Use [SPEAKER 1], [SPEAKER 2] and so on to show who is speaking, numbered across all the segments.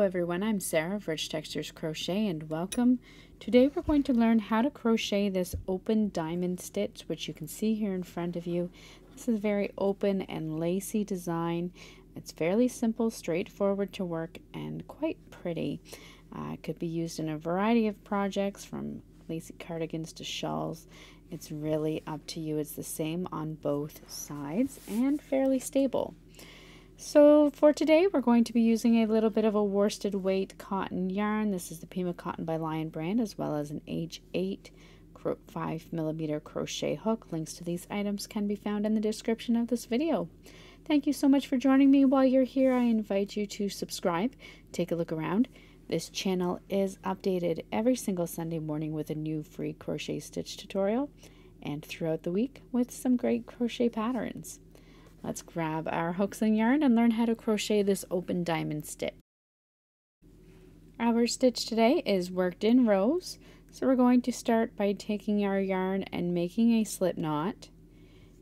[SPEAKER 1] everyone, I'm Sarah of Rich Textures Crochet and welcome. Today we're going to learn how to crochet this open diamond stitch, which you can see here in front of you. This is a very open and lacy design. It's fairly simple, straightforward to work, and quite pretty. It could be used in a variety of projects, from lacy cardigans to shawls. It's really up to you. It's the same on both sides and fairly stable. So for today we're going to be using a little bit of a worsted weight cotton yarn. This is the Pima Cotton by Lion brand, as well as an H8 5mm crochet hook. Links to these items can be found in the description of this video. Thank you so much for joining me. While you're here, I invite you to subscribe, take a look around. This channel is updated every single Sunday morning with a new free crochet stitch tutorial, and throughout the week with some great crochet patterns. Let's grab our hooks and yarn and learn how to crochet this open diamond stitch. Our stitch today is worked in rows, so we're going to start by taking our yarn and making a slip knot,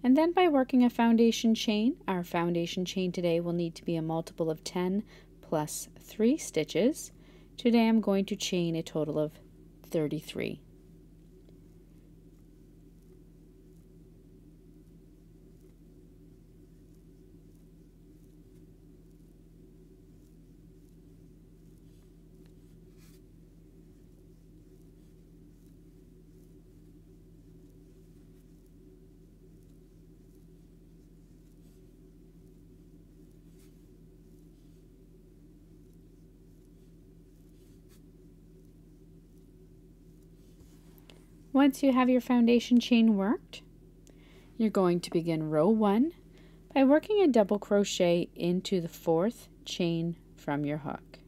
[SPEAKER 1] and then by working a foundation chain. Our foundation chain today will need to be a multiple of 10 plus 3 stitches. Today I'm going to chain a total of 33. Once you have your foundation chain worked, you're going to begin row 1 by working a double crochet into the 4th chain from your hook.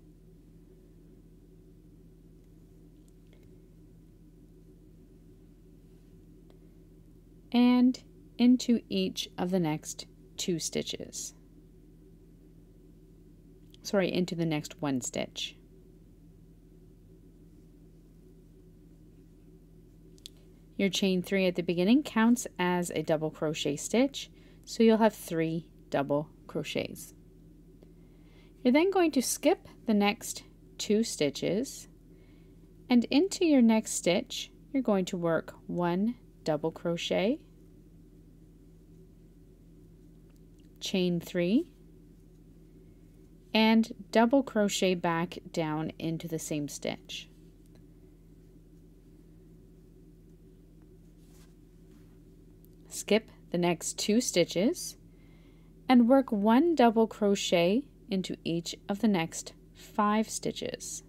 [SPEAKER 1] And into each of the next 2 stitches. Sorry, into the next 1 stitch. Your chain 3 at the beginning counts as a double crochet stitch, so you'll have 3 double crochets. You're then going to skip the next 2 stitches, and into your next stitch you're going to work 1 double crochet, chain 3, and double crochet back down into the same stitch. Skip the next 2 stitches and work 1 double crochet into each of the next 5 stitches.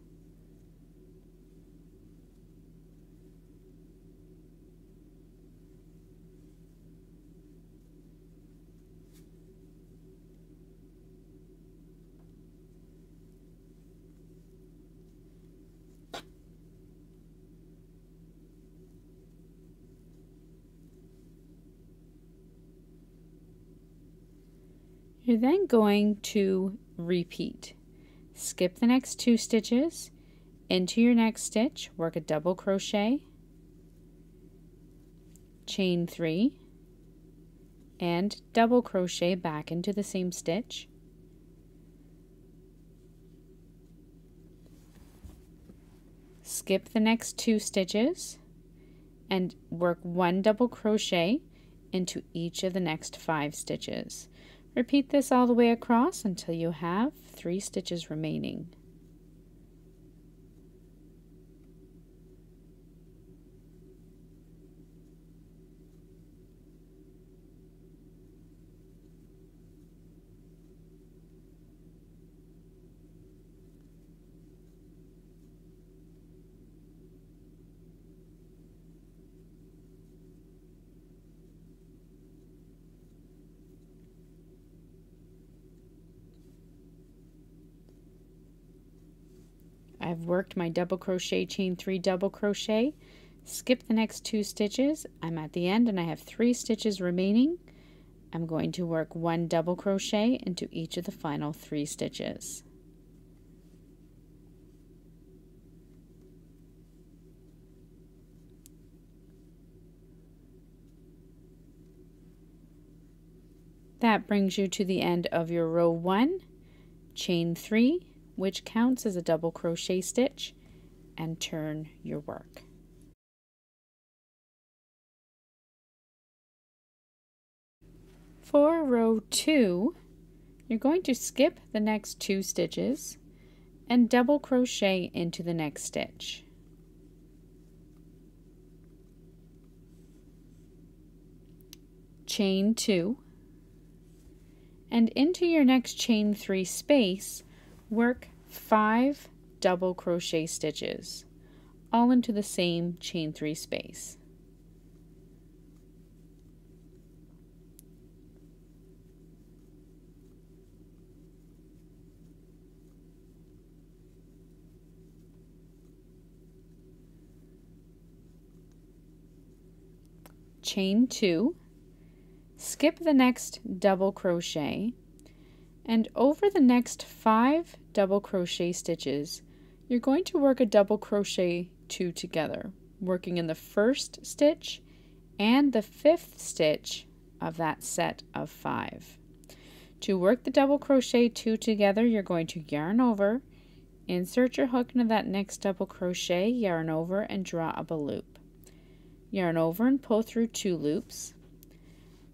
[SPEAKER 1] You're then going to repeat. Skip the next 2 stitches, into your next stitch, work a double crochet, chain 3, and double crochet back into the same stitch. Skip the next 2 stitches and work 1 double crochet into each of the next 5 stitches. Repeat this all the way across until you have 3 stitches remaining. I've worked my double crochet, chain 3 double crochet, skip the next 2 stitches. I'm at the end and I have 3 stitches remaining. I'm going to work 1 double crochet into each of the final 3 stitches. That brings you to the end of your row 1, chain 3, which counts as a double crochet stitch, and turn your work. For row 2, you're going to skip the next 2 stitches and double crochet into the next stitch. Chain 2, and into your next chain 3 space, work 5 double crochet stitches, all into the same chain 3 space. Chain 2, skip the next double crochet, and over the next 5 double crochet stitches, you're going to work a double crochet 2 together, working in the first stitch and the 5th stitch of that set of 5. To work the double crochet 2 together, you're going to yarn over, insert your hook into that next double crochet, yarn over, and draw up a loop. Yarn over and pull through 2 loops,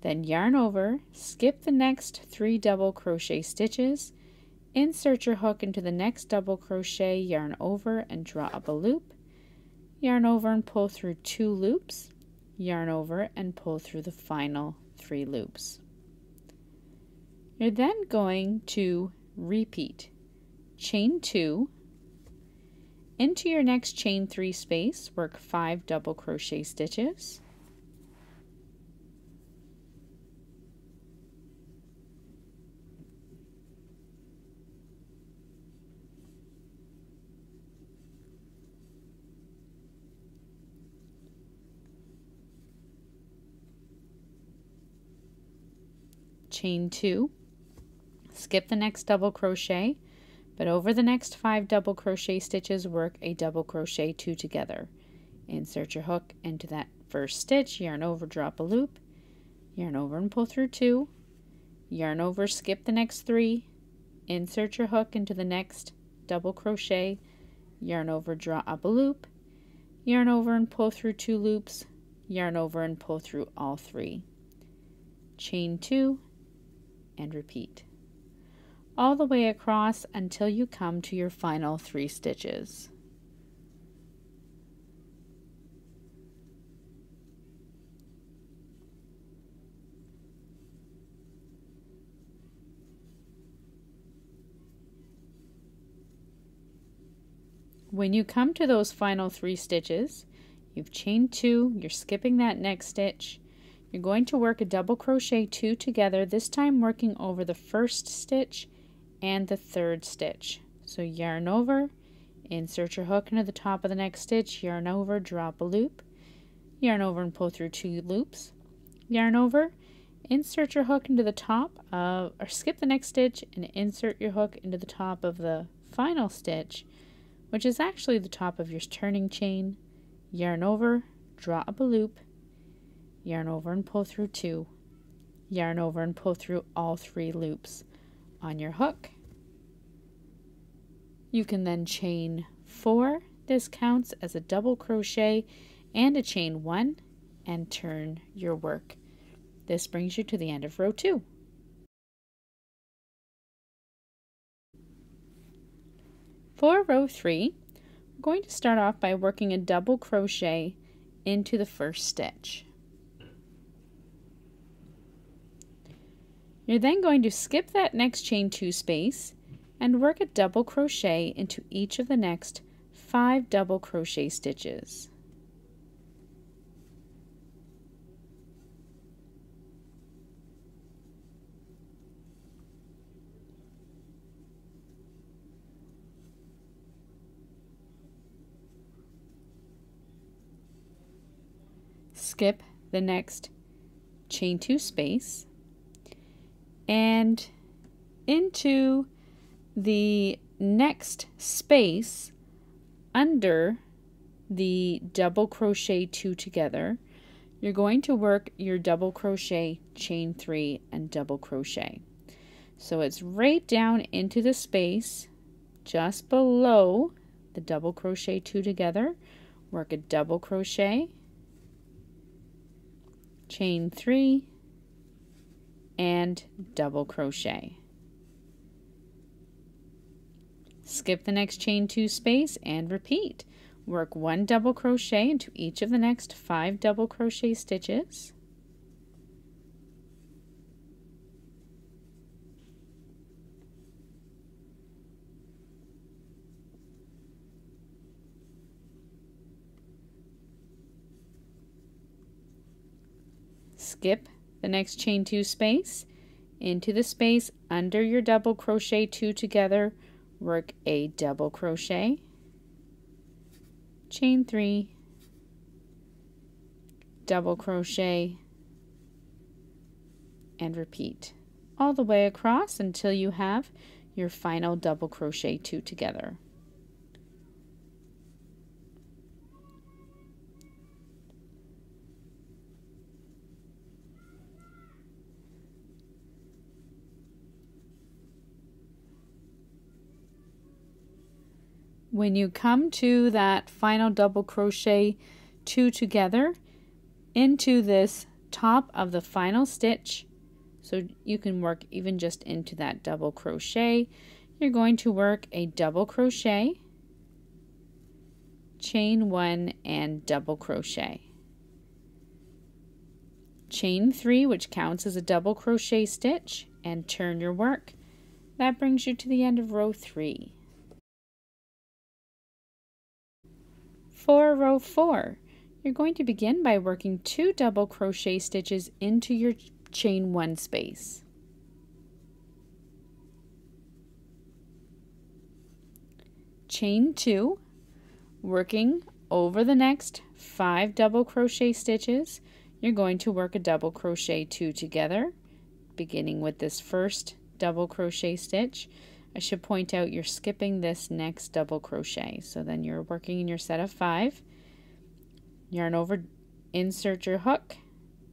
[SPEAKER 1] then yarn over, skip the next 3 double crochet stitches, insert your hook into the next double crochet, yarn over and draw up a loop, yarn over and pull through 2 loops, yarn over and pull through the final 3 loops. You're then going to repeat chain 2, into your next chain 3 space, work 5 double crochet stitches, chain 2, skip the next double crochet, but over the next 5 double crochet stitches, work a double crochet 2 together. Insert your hook into that first stitch, yarn over, drop a loop, yarn over and pull through 2, yarn over, skip the next 3, insert your hook into the next double crochet, yarn over, draw up a loop, yarn over and pull through 2 loops, yarn over and pull through all 3. Chain 2 and repeat all the way across until you come to your final 3 stitches. When you come to those final 3 stitches, you've chained 2, you're skipping that next stitch. You're going to work a double crochet 2 together, this time working over the first stitch and the 3rd stitch. So yarn over, insert your hook into the top of the next stitch, yarn over, drop a loop, yarn over and pull through 2 loops, yarn over, insert your hook into the top of, or skip the next stitch and insert your hook into the top of the final stitch, which is actually the top of your turning chain, yarn over, draw up a loop, yarn over and pull through 2, yarn over and pull through all 3 loops on your hook. You can then chain 4. This counts as a double crochet and a chain 1 and turn your work. This brings you to the end of row 2. For row 3, we're going to start off by working a double crochet into the first stitch. You're then going to skip that next chain 2 space and work a double crochet into each of the next 5 double crochet stitches. Skip the next chain 2 space and into the next space under the double crochet 2 together, you're going to work your double crochet, chain 3 and double crochet. So it's right down into the space just below the double crochet 2 together, work a double crochet, chain 3, and double crochet. Skip the next chain 2 space and repeat. Work 1 double crochet into each of the next 5 double crochet stitches. Skip the next chain 2 space into the space under your double crochet 2 together, work a double crochet, chain 3, double crochet, and repeat all the way across until you have your final double crochet 2 together. When you come to that final double crochet 2 together into this top of the final stitch, so you can work even just into that double crochet, you're going to work a double crochet, chain 1, and double crochet. Chain 3, which counts as a double crochet stitch, and turn your work. That brings you to the end of row 3. For row 4, you're going to begin by working 2 double crochet stitches into your chain 1 space. Chain 2, working over the next 5 double crochet stitches, you're going to work a double crochet 2 together, beginning with this first double crochet stitch. I should point out you're skipping this next double crochet. So then you're working in your set of 5. Yarn over, insert your hook,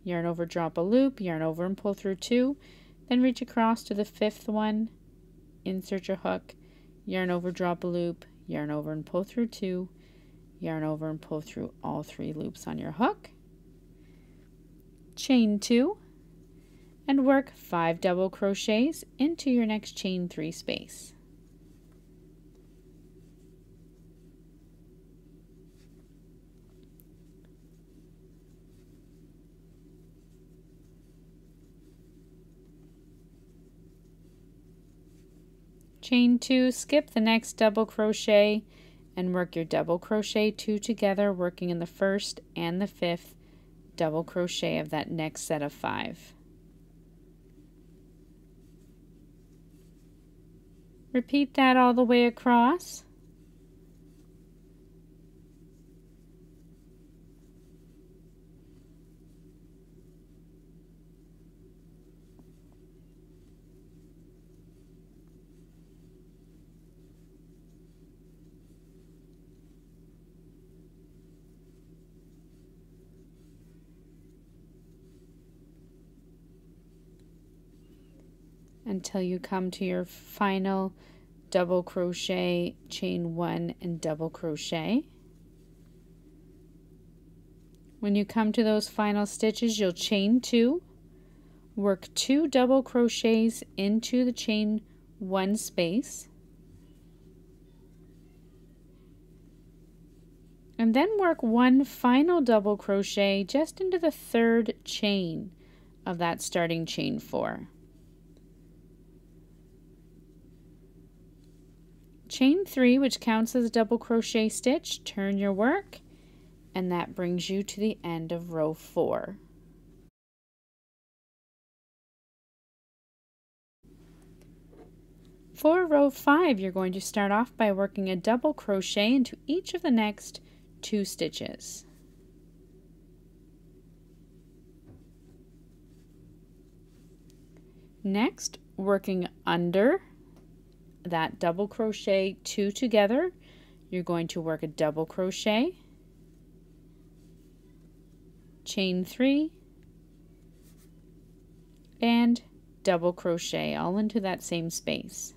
[SPEAKER 1] yarn over, drop a loop, yarn over and pull through 2, then reach across to the 5th one, insert your hook, yarn over, drop a loop, yarn over and pull through 2, yarn over and pull through all 3 loops on your hook, chain 2, and work 5 double crochets into your next chain 3 space. Chain 2, skip the next double crochet and work your double crochet 2 together, working in the 1st and the 5th double crochet of that next set of 5. Repeat that all the way across. Until you come to your final double crochet, chain 1, and double crochet. When you come to those final stitches, you'll chain 2, work 2 double crochets into the chain 1 space, and then work 1 final double crochet just into the 3rd chain of that starting chain 4. Chain 3, which counts as a double crochet stitch, turn your work, and that brings you to the end of row 4. For row 5, you're going to start off by working a double crochet into each of the next 2 stitches. Next, working under that double crochet 2 together, you're going to work a double crochet, chain 3, and double crochet all into that same space.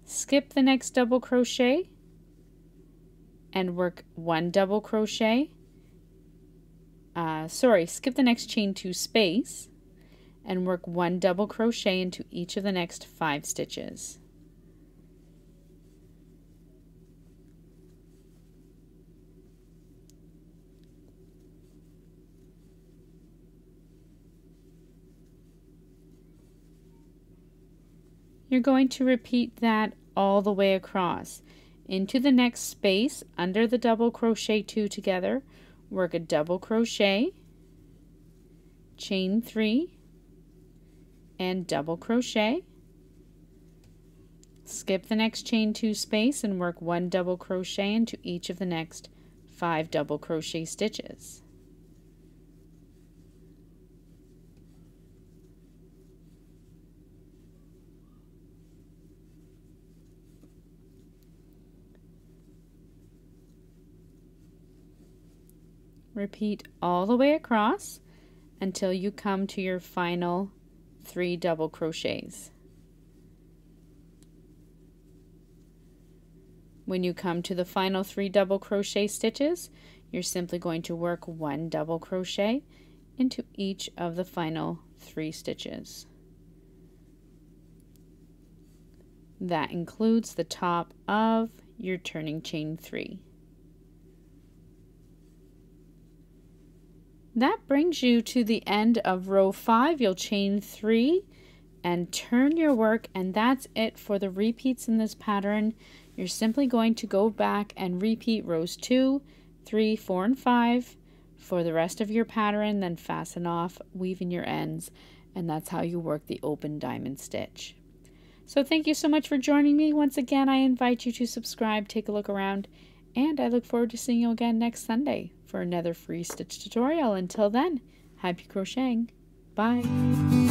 [SPEAKER 1] skip the next double crochet and work 1 double crochet. Skip the next chain 2 space and work 1 double crochet into each of the next 5 stitches. You're going to repeat that all the way across. Into the next space under the double crochet 2 together, work a double crochet, chain 3, and double crochet. Skip the next chain 2 space and work 1 double crochet into each of the next 5 double crochet stitches. Repeat all the way across until you come to your final 3 double crochets. When you come to the final 3 double crochet stitches, you're simply going to work 1 double crochet into each of the final 3 stitches. That includes the top of your turning chain 3. That brings you to the end of row 5. You'll chain 3 and turn your work, and that's it for the repeats in this pattern. You're simply going to go back and repeat rows 2, 3, 4, and 5 for the rest of your pattern, then fasten off, weaving your ends, and that's how you work the open diamond stitch. So thank you so much for joining me. Once again, I invite you to subscribe, take a look around, and I look forward to seeing you again next Sunday for another free stitch tutorial. Until then, happy crocheting. Bye.